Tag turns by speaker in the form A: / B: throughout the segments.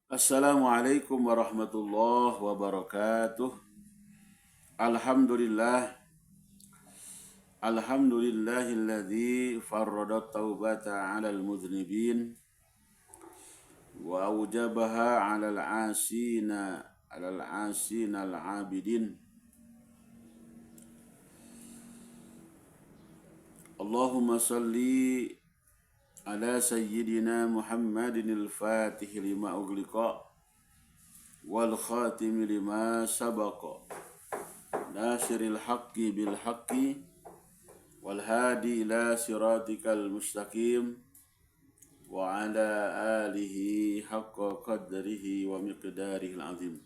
A: Assalamualaikum warahmatullahi wabarakatuh. Alhamdulillah. Alhamdulillahilladzi farrada taubata 'alal mudhnibin wa aujabaha 'alal 'asina al-'abidin. Allahumma salli ala sayyidina Muhammadin al-fatih lima ughliqa wal khatim lima sabaqa nasiril haqqi bil haqqi wal hadi ila siratikal mustaqim wa ala alihi haqqa qadrihi wa miqdarihil azim.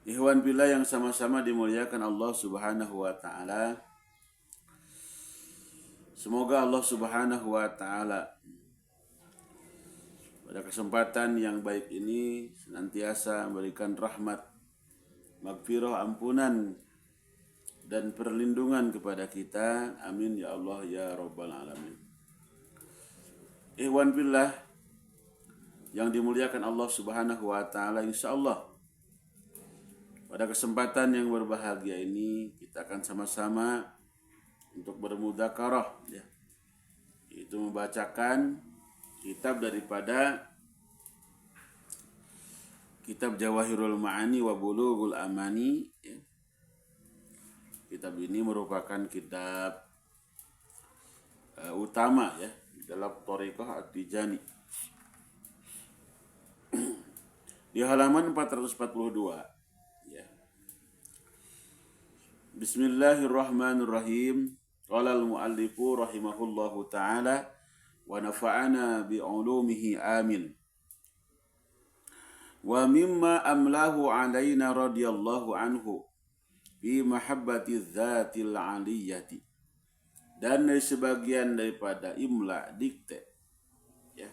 A: Ikhwan billah yang sama-sama dimuliakan Allah Subhanahu wa taala. Semoga Allah Subhanahu wa taala pada kesempatan yang baik ini senantiasa memberikan rahmat, magfirah, ampunan dan perlindungan kepada kita. Amin ya Allah ya rabbal alamin. Ikhwan billah yang dimuliakan Allah Subhanahu wa taala, insyaallah pada kesempatan yang berbahagia ini kita akan sama-sama untuk bermudzakarah, ya, itu membacakan kitab daripada kitab Jawahirul Ma'ani wa Bulughul Amani, ya. Kitab ini merupakan kitab utama, ya, dalam Thariqah At-Tijani. Di halaman 442. Bismillahirrahmanirrahim. Qala al-muallifu rahimahullahu ta'ala wa nafa'ana bi'ulumihi amin. Wa mimma amlahu alaina radhiyallahu anhu bi mahabbati dzatil aliyati. Dan dari sebagian daripada imla dikte, ya,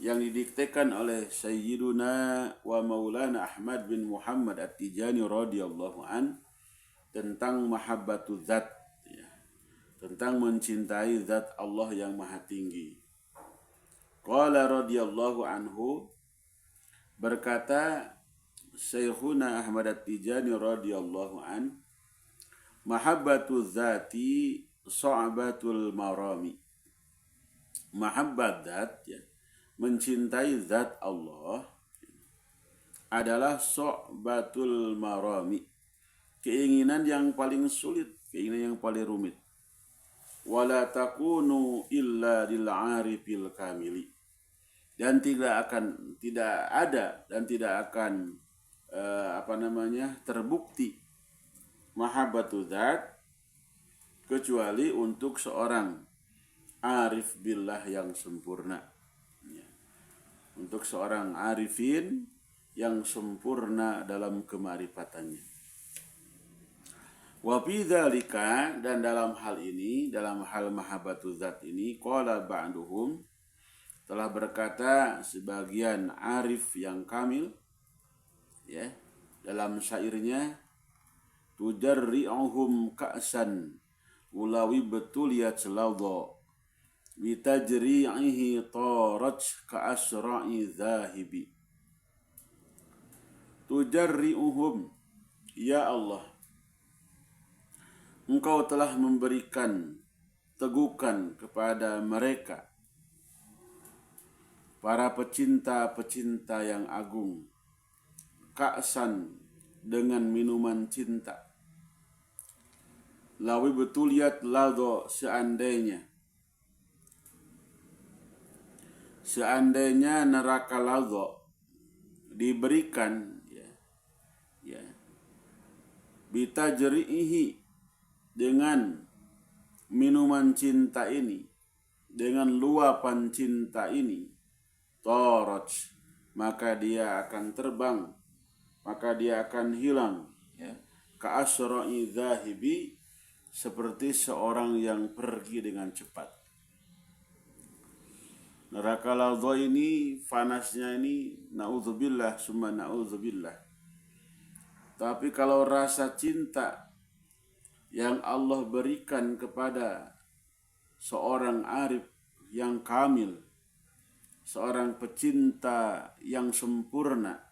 A: yang didiktekan oleh Sayyiduna wa Maulana Ahmad bin Muhammad At-Tijani radhiyallahu an tentang mahabbatu zat, ya, tentang mencintai zat Allah yang maha tinggi. Qala radhiyallahu anhu, berkata Syekhuna Ahmad At-Tijani radhiyallahu an, mahabbatu zati so'batul marami. Mahabbat zat, ya, mencintai zat Allah adalah so'batul marami, keinginan yang paling sulit, keinginan yang paling rumit. Wala takunu illa lil arifil kamili. Dan tidak ada dan tidak akan terbukti mahabbatu dzat kecuali untuk seorang arif billah yang sempurna. Ya. Untuk seorang arifin yang sempurna dalam kemarifatannya. Wa fi dzalika, dan dalam hal ini, dalam hal mahabbatu zat ini, qala ba'duhum, telah berkata sebagian arif yang kamil, ya, dalam syairnya, tujarri'uhum ka'san ulawi betuliyat lawdha bitajri'ihi taraj ka'asra'i zahibi. Tujarri'uhum, ya Allah, Engkau telah memberikan tegukan kepada mereka, para pecinta-pecinta yang agung, ka'san, dengan minuman cinta, lawi betuliyat ladho, seandainya neraka ladho diberikan, ya, bitajri'ihi, dengan minuman cinta ini, dengan luapan cinta ini, taraj, maka dia akan terbang, maka dia akan hilang, ya, ka'asra'i zahibi, seperti seorang yang pergi dengan cepat. Neraka ladha ini, panasnya ini, na'udzubillah summa na'udzubillah. Tapi kalau rasa cinta yang Allah berikan kepada seorang arif yang kamil, seorang pecinta yang sempurna,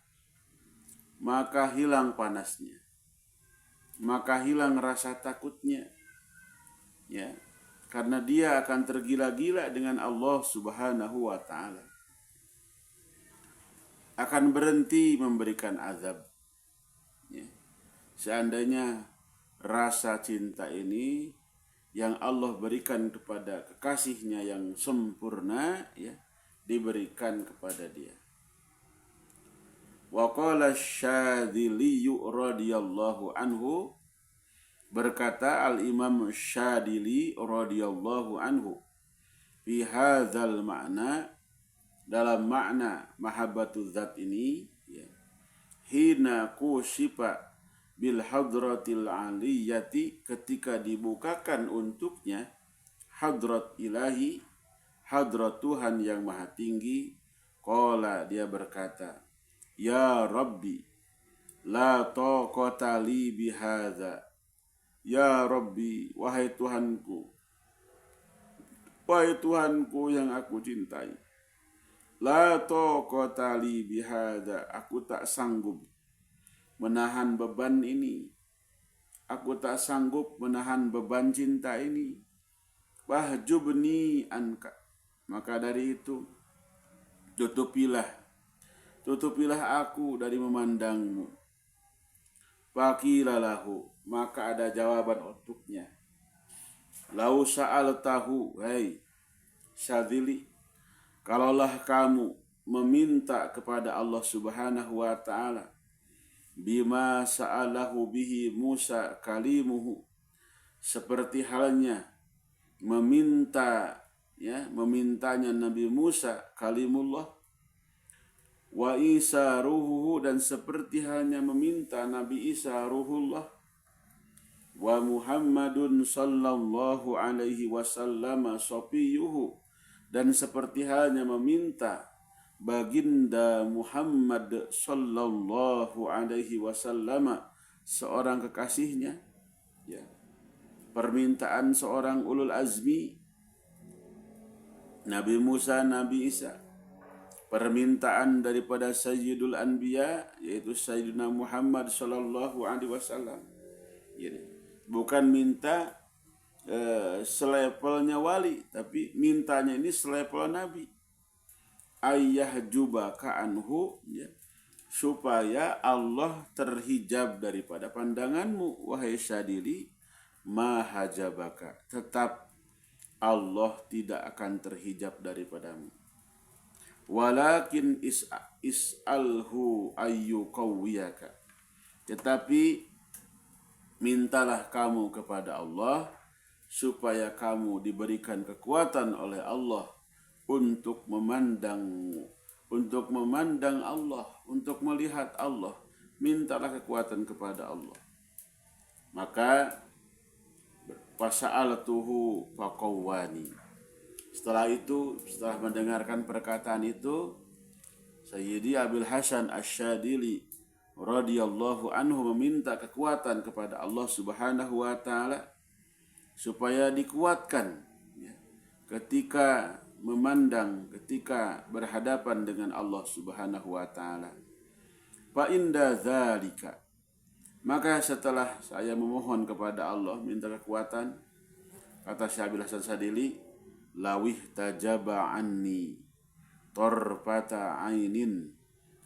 A: maka hilang panasnya, maka hilang rasa takutnya, ya, karena dia akan tergila-gila dengan Allah Subhanahu wa taala. Akan berhenti memberikan azab. Ya. Seandainya rasa cinta ini yang Allah berikan kepada kekasihnya yang sempurna, ya, diberikan kepada dia. Wa qala Syadzili radhiyallahu anhu, berkata Al-Imam Syadzili radhiyallahu anhu, fi hadzal ma'na, dalam makna mahabbatul zat ini, ya, hina kushifa bil hadratil aliyati, ketika dibukakan untuknya hadrat ilahi, hadrat Tuhan yang maha tinggi. Qala, dia berkata, ya Rabbi la taqata li bihadza, ya Rabbi, wahai Tuhanku yang aku cintai, la taqata li bihadza, aku tak sanggup menahan beban ini, aku tak sanggup menahan beban cinta ini. Wahjubni anka, maka dari itu tutupilah aku dari memandangmu. Faqila lahu, maka ada jawaban untuknya. Lau sa'altahu, hai Syadzili, kalaulah kamu meminta kepada Allah Subhanahu wa taala, bima sa'alahu bihi Musa kalimuhu, seperti halnya memintanya Nabi Musa kalimullah, wa Isa ruhuhu, dan seperti halnya meminta Nabi Isa ruhullah, wa Muhammadun sallallahu alaihi wasallam safiyuhu, dan seperti halnya meminta baginda Muhammad sallallahu alaihi wasallam seorang kekasihnya, ya. Permintaan seorang ulul azmi, Nabi Musa, Nabi Isa. Permintaan daripada Sayyidul Anbiya, yaitu Sayyidina Muhammad sallallahu alaihi wasallam. Bukan minta selevelnya wali, tapi mintanya ini selevel Nabi. Ayyahjubaka anhu, ya, supaya Allah terhijab daripada pandanganmu, wahai Syadzili, mahajabaka, tetap Allah tidak akan terhijab daripadamu. Walakin is'alhu ayyukawiyaka, tetapi mintalah kamu kepada Allah supaya kamu diberikan kekuatan oleh Allah untuk memandang Allah, untuk melihat Allah. Mintalah kekuatan kepada Allah. Maka fasa'altuhu faqawwani, setelah itu, setelah mendengarkan perkataan itu, Sayyidi Abil Hasan Asy-Syadzili radhiyallahu anhu meminta kekuatan kepada Allah Subhanahu wa taala supaya dikuatkan, ya, ketika memandang, ketika berhadapan dengan Allah Subhanahu wa taala. Fa inda dzalika, maka setelah saya memohon kepada Allah, minta kekuatan, kata Syekh Abil Hasan Syadzili, lawih tajaba anni torfata ainin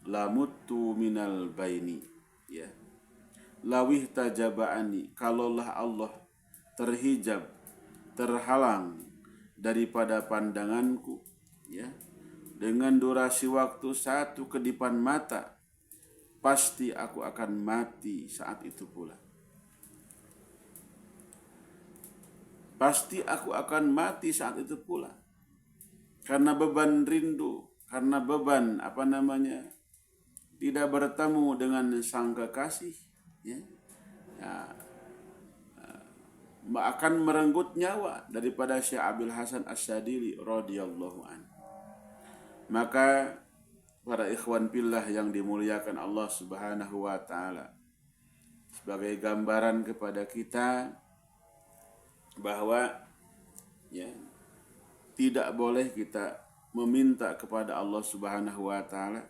A: lamuttu minal baini, ya. Lawih tajaba anni, kalaulah Allah terhijab, terhalang daripada pandanganku, ya, dengan durasi waktu satu kedipan mata, pasti aku akan mati saat itu pula. Pasti aku akan mati saat itu pula. Karena beban rindu, karena beban tidak bertemu dengan sang kekasih, ya, akan merenggut nyawa daripada Syekh Abil Hasan Asy-Syadzili radhiyallahu anhu. Maka para ikhwan fillah yang dimuliakan Allah Subhanahu wa taala, sebagai gambaran kepada kita bahwa, ya, tidak boleh kita meminta kepada Allah Subhanahu wa taala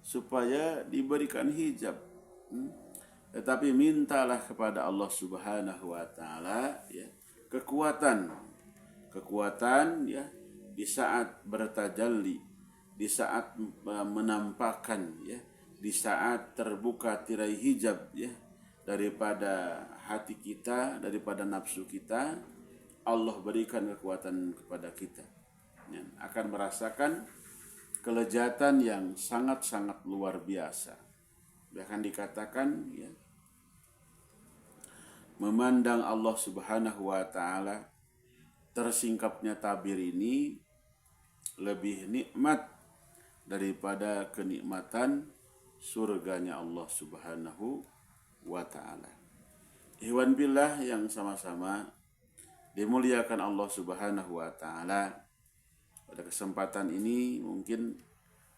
A: supaya diberikan hijab. Tetapi mintalah kepada Allah Subhanahu wa taala ya kekuatan ya di saat bertajalli, di saat menampakkan ya, di saat terbuka tirai hijab ya daripada hati kita, daripada nafsu kita, Allah berikan kekuatan kepada kita. Ya, akan merasakan kelezatan yang sangat-sangat luar biasa. Bahkan dikatakan ya, memandang Allah Subhanahu wa taala, tersingkapnya tabir ini lebih nikmat daripada kenikmatan surganya Allah Subhanahu wa taala. Ikhwan billah yang sama-sama dimuliakan Allah Subhanahu wa taala. Pada kesempatan ini mungkin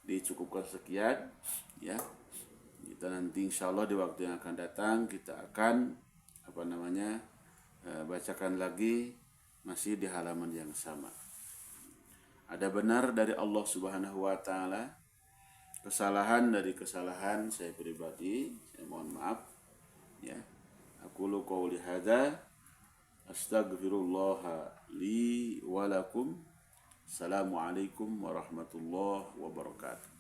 A: dicukupkan sekian ya. Kita nanti insyaallah di waktu yang akan datang kita akan bacakan lagi masih di halaman yang sama. Ada benar dari Allah Subhanahu wa taala, kesalahan dari kesalahan saya pribadi, saya mohon maaf ya. Aqulu qouli hadza astaghfirullah li wa lakum. Assalamualaikum warahmatullahi wabarakatuh.